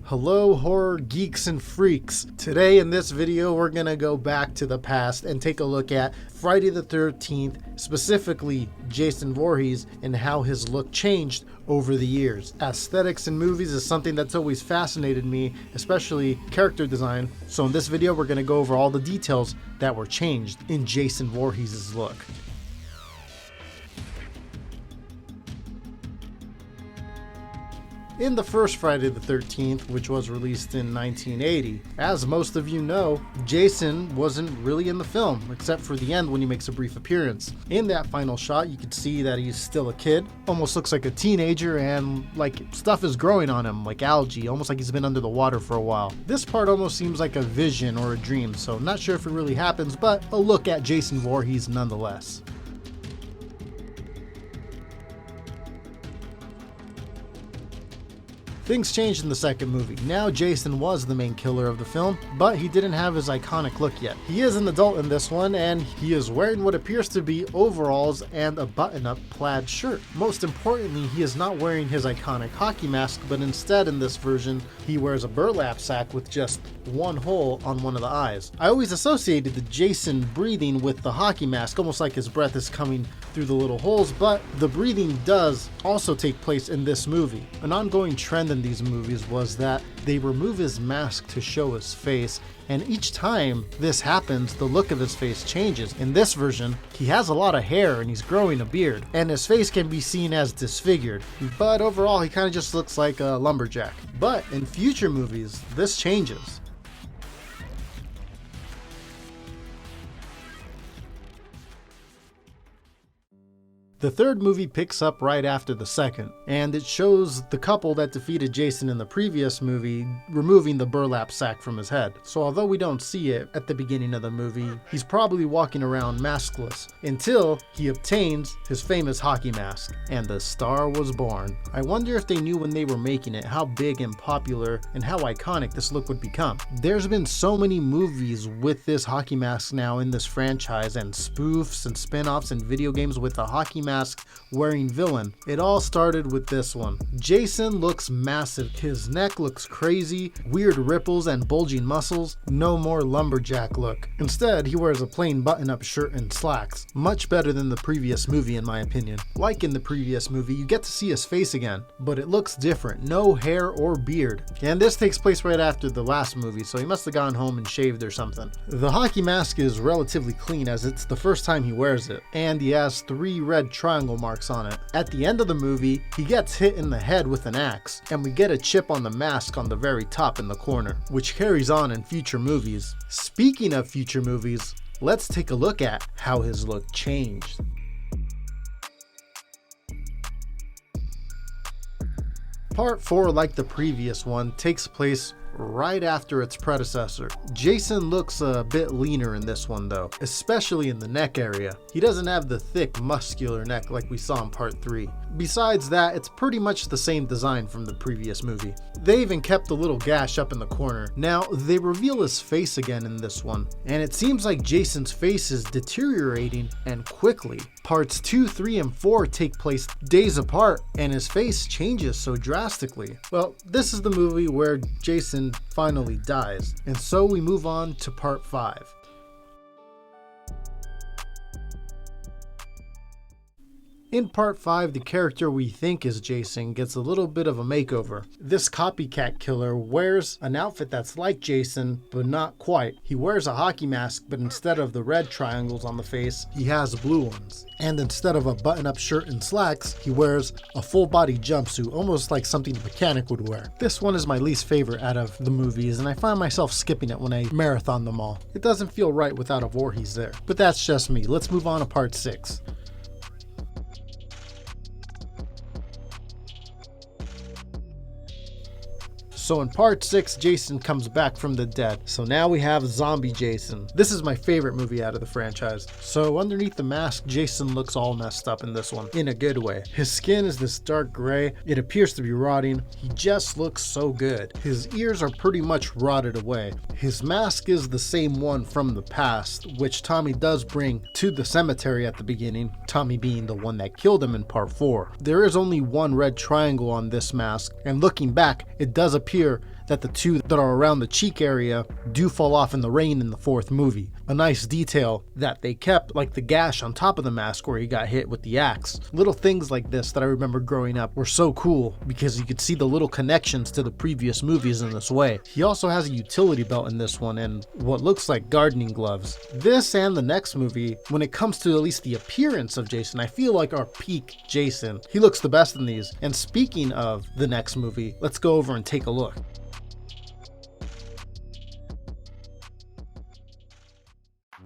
Hello horror geeks and freaks. Today in this video we're gonna go back to the past and take a look at Friday the 13th, specifically Jason Voorhees and how his look changed over the years. Aesthetics in movies is something that's always fascinated me, especially character design. So in this video we're gonna go over all the details that were changed in Jason Voorhees' look. In the first Friday the 13th, which was released in 1980, as most of you know, Jason wasn't really in the film, except for the end when he makes a brief appearance. In that final shot, you can see that he's still a kid, almost looks like a teenager, and like stuff is growing on him, like algae, almost like he's been under the water for a while. This part almost seems like a vision or a dream, so not sure if it really happens, but a look at Jason Voorhees nonetheless. Things changed in the second movie. Now Jason was the main killer of the film, but he didn't have his iconic look yet. He is an adult in this one, and he is wearing what appears to be overalls and a button-up plaid shirt. Most importantly, he is not wearing his iconic hockey mask, but instead in this version, he wears a burlap sack with just one hole on one of the eyes. I always associated the Jason breathing with the hockey mask, almost like his breath is coming through the little holes, but the breathing does also take place in this movie. An ongoing trend in these movies was that they remove his mask to show his face, and each time this happens, the look of his face changes. In this version, he has a lot of hair and he's growing a beard, and his face can be seen as disfigured, but overall he kind of just looks like a lumberjack. But in future movies, this changes. The third movie picks up right after the second, and it shows the couple that defeated Jason in the previous movie removing the burlap sack from his head. So although we don't see it at the beginning of the movie, he's probably walking around maskless until he obtains his famous hockey mask, and the star was born. I wonder if they knew when they were making it how big and popular and how iconic this look would become. There's been so many movies with this hockey mask now in this franchise, and spoofs and spin-offs and video games with the hockey mask wearing villain. It all started with this one. Jason looks massive. His neck looks crazy, weird ripples and bulging muscles. No more lumberjack look. Instead, he wears a plain button-up shirt and slacks. Much better than the previous movie in my opinion. Like in the previous movie, you get to see his face again, but it looks different. No hair or beard. And this takes place right after the last movie, so he must have gone home and shaved or something. The hockey mask is relatively clean as it's the first time he wears it, and he has 3 red triangle marks on it. At the end of the movie, he gets hit in the head with an axe, and we get a chip on the mask on the very top in the corner, which carries on in future movies. Speaking of future movies, let's take a look at how his look changed. Part 4, like the previous one, takes place right after its predecessor. Jason looks a bit leaner in this one though, especially in the neck area. He doesn't have the thick muscular neck like we saw in part 3. Besides that, it's pretty much the same design from the previous movie. They even kept the little gash up in the corner. Now, they reveal his face again in this one, and it seems like Jason's face is deteriorating and quickly. Parts 2, 3, and 4 take place days apart, and his face changes so drastically. Well, this is the movie where Jason finally dies, and so we move on to part 5. In part 5, the character we think is Jason gets a little bit of a makeover. This copycat killer wears an outfit that's like Jason, but not quite. He wears a hockey mask, but instead of the red triangles on the face, he has blue ones. And instead of a button-up shirt and slacks, he wears a full-body jumpsuit, almost like something a mechanic would wear. This one is my least favorite out of the movies, and I find myself skipping it when I marathon them all. It doesn't feel right without a Voorhees there. But that's just me. Let's move on to part 6. So in part 6, Jason comes back from the dead. So now we have Zombie Jason. This is my favorite movie out of the franchise. So underneath the mask, Jason looks all messed up in this one, in a good way. His skin is this dark gray. It appears to be rotting. He just looks so good. His ears are pretty much rotted away. His mask is the same one from the past, which Tommy does bring to the cemetery at the beginning, Tommy being the one that killed him in part 4. There is only one red triangle on this mask, and looking back, it does appear that the two that are around the cheek area do fall off in the rain in the fourth movie. A nice detail that they kept, like the gash on top of the mask where he got hit with the axe. Little things like this that I remember growing up were so cool because you could see the little connections to the previous movies in this way. He also has a utility belt in this one and what looks like gardening gloves. This and the next movie, when it comes to at least the appearance of Jason, I feel like are peak Jason. He looks the best in these. And speaking of the next movie, let's go over and take a look.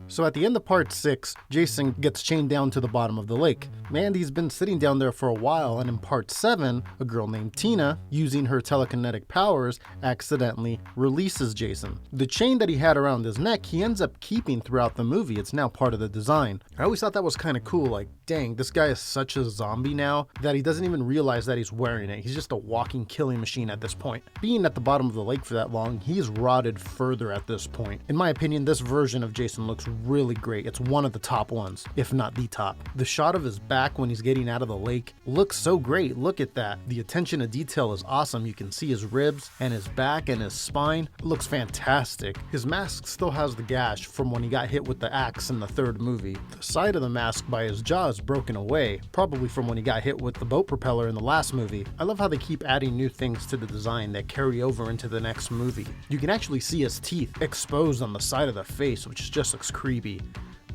So at the end of part 6, Jason gets chained down to the bottom of the lake. Mandy's been sitting down there for a while, and in part 7, a girl named Tina, using her telekinetic powers, accidentally releases Jason. The chain that he had around his neck, he ends up keeping throughout the movie. It's now part of the design. I always thought that was kind of cool, like, dang, this guy is such a zombie now that he doesn't even realize that he's wearing it. He's just a walking killing machine at this point. Being at the bottom of the lake for that long, he's rotted further at this point. In my opinion, this version of Jason looks really great. It's one of the top ones, if not the top. The shot of his back when he's getting out of the lake looks so great. Look at that. The attention to detail is awesome. You can see his ribs and his back and his spine. It looks fantastic. His mask still has the gash from when he got hit with the axe in the third movie. The side of the mask by his jaw is broken away, probably from when he got hit with the boat propeller in the last movie. I love how they keep adding new things to the design that carry over into the next movie. You can actually see his teeth exposed on the side of the face, which just looks creepy.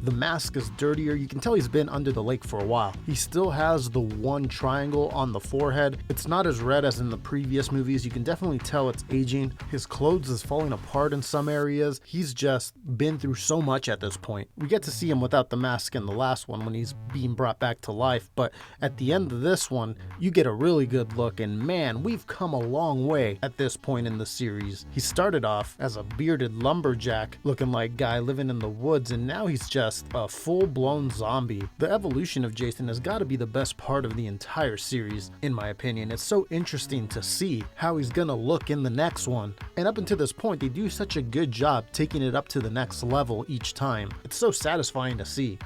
The mask is dirtier. You can tell he's been under the lake for a while. He still has the one triangle on the forehead. It's not as red as in the previous movies. You can definitely tell it's aging. His clothes is falling apart in some areas. He's just been through so much at this point. We get to see him without the mask in the last one when he's being brought back to life, but at the end of this one, you get a really good look, and man, we've come a long way at this point in the series. He started off as a bearded lumberjack looking like guy living in the woods, and now he's just a full-blown zombie. The evolution of Jason has got to be the best part of the entire series, in my opinion. It's so interesting to see how he's gonna look in the next one. And up until this point, they do such a good job taking it up to the next level each time. It's so satisfying to see.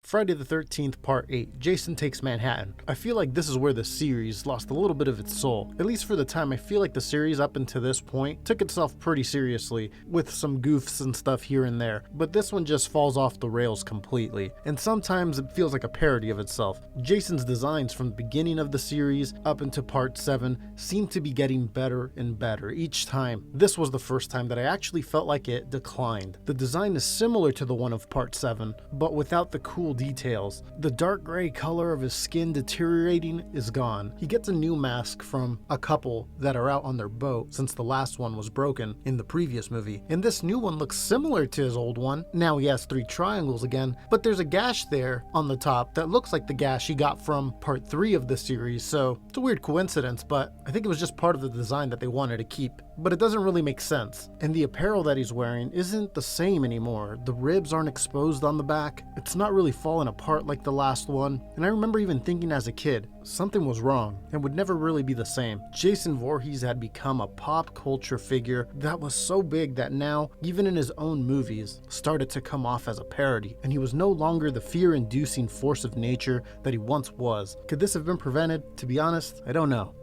Friday the 13th Part 8, Jason Takes Manhattan. I feel like this is where the series lost a little bit of its soul. At least for the time, I feel like the series up until this point took itself pretty seriously, with some goofs and stuff here and there, but this one just falls off the rails completely, and sometimes it feels like a parody of itself. Jason's designs from the beginning of the series up into Part 7 seem to be getting better and better each time. This was the first time that I actually felt like it declined. The design is similar to the one of Part 7, but without the cool details. The dark gray color of his skin deteriorating is gone. He gets a new mask from a couple that are out on their boat since the last one was broken in the previous movie. And this new one looks similar to his old one. Now he has 3 triangles again, but there's a gash there on the top that looks like the gash he got from Part 3 of the series, so it's a weird coincidence, but I think it was just part of the design that they wanted to keep. But it doesn't really make sense. And the apparel that he's wearing isn't the same anymore. The ribs aren't exposed on the back. It's not really falling apart like the last one. And I remember even thinking as a kid, something was wrong and would never really be the same. Jason Voorhees had become a pop culture figure that was so big that now, even in his own movies, started to come off as a parody. And he was no longer the fear-inducing force of nature that he once was. Could this have been prevented? To be honest, I don't know.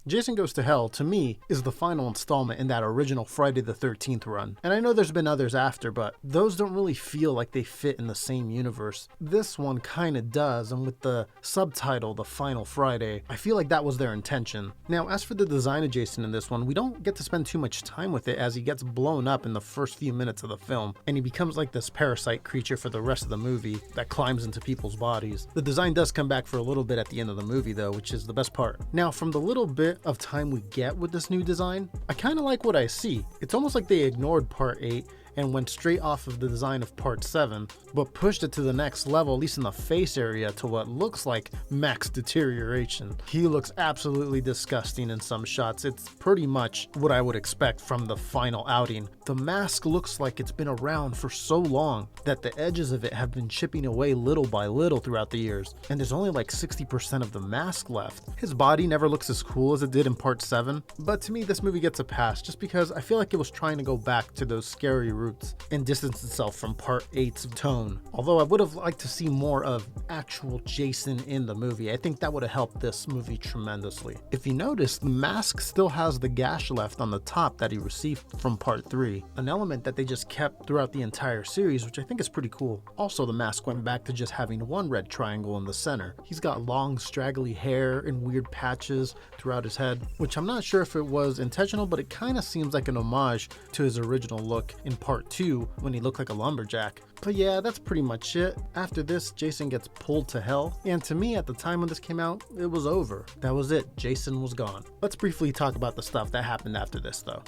Jason Goes to Hell, to me, is the final installment in that original Friday the 13th run. And I know there's been others after, but those don't really feel like they fit in the same universe. This one kinda does, and with the subtitle, The Final Friday, I feel like that was their intention. Now, as for the design of Jason in this one, we don't get to spend too much time with it as he gets blown up in the first few minutes of the film, and he becomes like this parasite creature for the rest of the movie that climbs into people's bodies. The design does come back for a little bit at the end of the movie though, which is the best part. Now, from the little bit of time we get with this new design, I kind of like what I see. It's almost like they ignored Part 8 and went straight off of the design of Part 7, but pushed it to the next level, at least in the face area, to what looks like max deterioration. He looks absolutely disgusting in some shots. It's pretty much what I would expect from the final outing The mask looks like it's been around for so long that the edges of it have been chipping away little by little throughout the years, and there's only like 60% of the mask left. His body never looks as cool as it did in part 7, but to me this movie gets a pass just because I feel like it was trying to go back to those scary roots and distance itself from part 8's tone. Although I would have liked to see more of actual Jason in the movie. I think that would have helped this movie tremendously. If you notice, the mask still has the gash left on the top that he received from part 3, an element that they just kept throughout the entire series, which I think is pretty cool. Also, the mask went back to just having one red triangle in the center. He's got long straggly hair and weird patches throughout his head, which I'm not sure if it was intentional, but it kind of seems like an homage to his original look in part 2 when he looked like a lumberjack. But yeah, that's pretty much it. After this, Jason gets pulled to hell, and to me at the time when this came out, it was over. That was it. Jason was gone. Let's briefly talk about the stuff that happened after this though.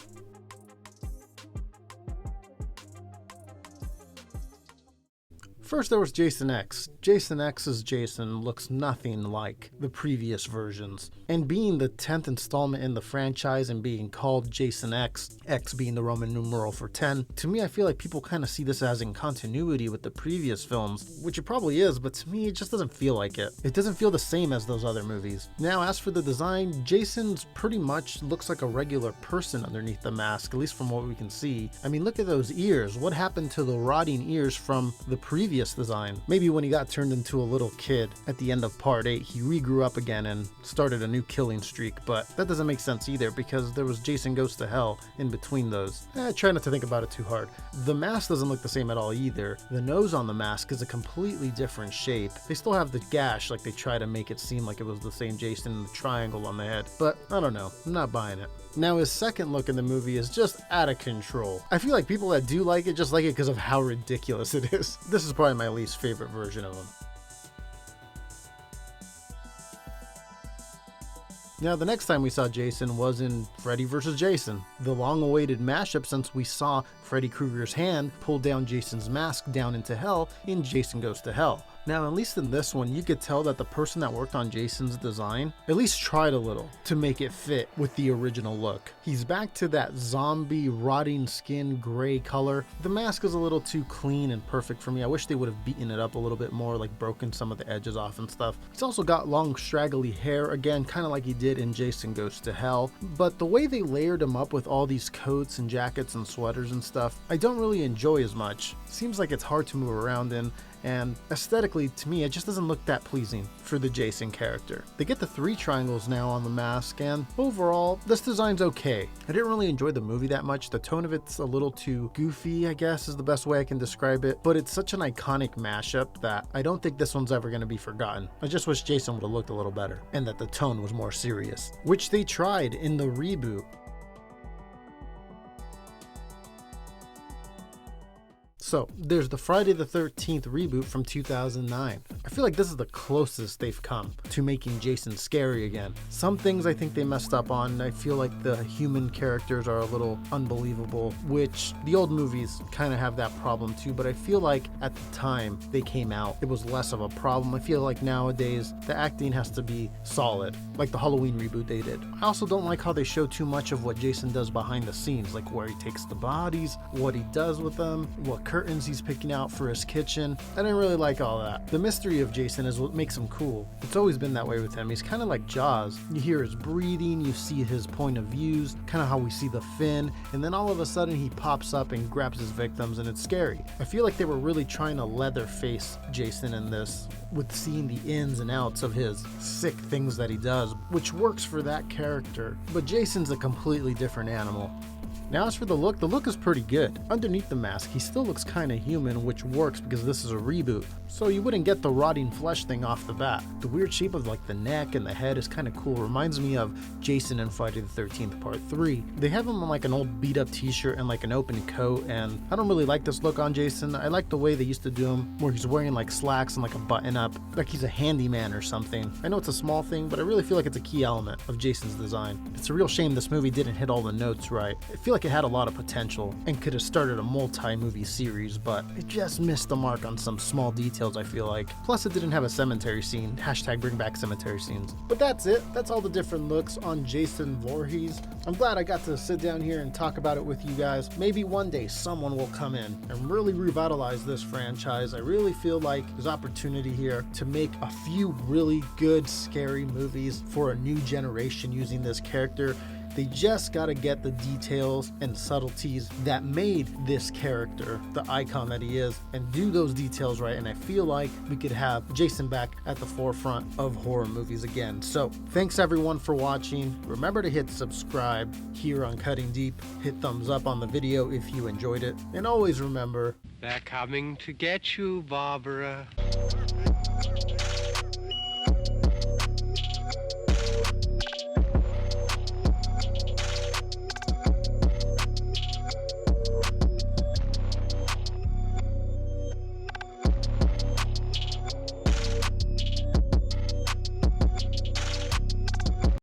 First, there was Jason X. Jason X's Jason looks nothing like the previous versions. And being the 10th installment in the franchise and being called Jason X, X being the Roman numeral for 10, to me I feel like people kind of see this as in continuity with the previous films, which it probably is, but to me it just doesn't feel like it. It doesn't feel the same as those other movies. Now, as for the design, Jason's pretty much looks like a regular person underneath the mask, at least from what we can see. I mean, look at those ears. What happened to the rotting ears from the previous design? Maybe when he got turned into a little kid at the end of part 8, he regrew up again and started a new killing streak, but that doesn't make sense either because there was Jason Goes to Hell in between those. Try not to think about it too hard. The mask doesn't look the same at all either. The nose on the mask is a completely different shape. They still have the gash, like they try to make it seem like it was the same Jason and the triangle on the head, but I don't know, I'm not buying it. Now, his second look in the movie is just out of control. I feel like people that do like it just like it because of how ridiculous it is. This is probably my least favorite version of him. Now, the next time we saw Jason was in Freddy vs. Jason, the long-awaited mashup since we saw Freddy Krueger's hand pull down Jason's mask down into hell in Jason Goes to Hell. Now, at least in this one, you could tell that the person that worked on Jason's design at least tried a little to make it fit with the original look. He's back to that zombie, rotting skin, gray color. The mask is a little too clean and perfect for me. I wish they would have beaten it up a little bit more, like broken some of the edges off and stuff. He's also got long, straggly hair, again, kind of like he did in Jason Goes to Hell. But the way they layered him up with all these coats and jackets and sweaters and stuff, I don't really enjoy as much. Seems like it's hard to move around in, and aesthetically, to me, it just doesn't look that pleasing for the Jason character. They get the 3 triangles now on the mask, and overall, this design's okay. I didn't really enjoy the movie that much. The tone of it's a little too goofy, I guess is the best way I can describe it, but it's such an iconic mashup that I don't think this one's ever going to be forgotten. I just wish Jason would have looked a little better, and that the tone was more serious, which they tried in the reboot. So, there's the Friday the 13th reboot from 2009. I feel like this is the closest they've come to making Jason scary again. Some things I think they messed up on. I feel like the human characters are a little unbelievable, which the old movies kind of have that problem too, but I feel like at the time they came out, it was less of a problem. I feel like nowadays the acting has to be solid, like the Halloween reboot they did. I also don't like how they show too much of what Jason does behind the scenes, like where he takes the bodies, what he does with them, what curtains he's picking out for his kitchen. I didn't really like all that. The mystery of Jason is what makes him cool. It's always been that way with him. He's kind of like Jaws. You hear his breathing, you see his point of views, kind of how we see the fin, and then all of a sudden he pops up and grabs his victims, and it's scary. I feel like they were really trying to leatherface Jason in this, with seeing the ins and outs of his sick things that he does, which works for that character, but Jason's a completely different animal. Now, as for the look is pretty good. Underneath the mask, he still looks kind of human, which works because this is a reboot, so you wouldn't get the rotting flesh thing off the bat. The weird shape of like the neck and the head is kind of cool. Reminds me of Jason in Friday the 13th Part 3. They have him in like an old beat up t-shirt and like an open coat, and I don't really like this look on Jason. I like the way they used to do him, where he's wearing like slacks and like a button up, like he's a handyman or something. I know it's a small thing, but I really feel like it's a key element of Jason's design. It's a real shame this movie didn't hit all the notes right. I feel like like it had a lot of potential and could have started a multi-movie series, but it just missed the mark on some small details, I feel like. Plus it didn't have a cemetery scene, hashtag bring back cemetery scenes. But that's it, that's all the different looks on Jason Voorhees. I'm glad I got to sit down here and talk about it with you guys. Maybe one day someone will come in and really revitalize this franchise. I really feel like there's opportunity here to make a few really good scary movies for a new generation using this character. They just gotta get the details and subtleties that made this character the icon that he is and do those details right, and I feel like we could have Jason back at the forefront of horror movies again. So thanks everyone for watching. Remember to hit subscribe here on Cutting Deep, hit thumbs up on the video if you enjoyed it, and always remember, they're coming to get you, Barbara.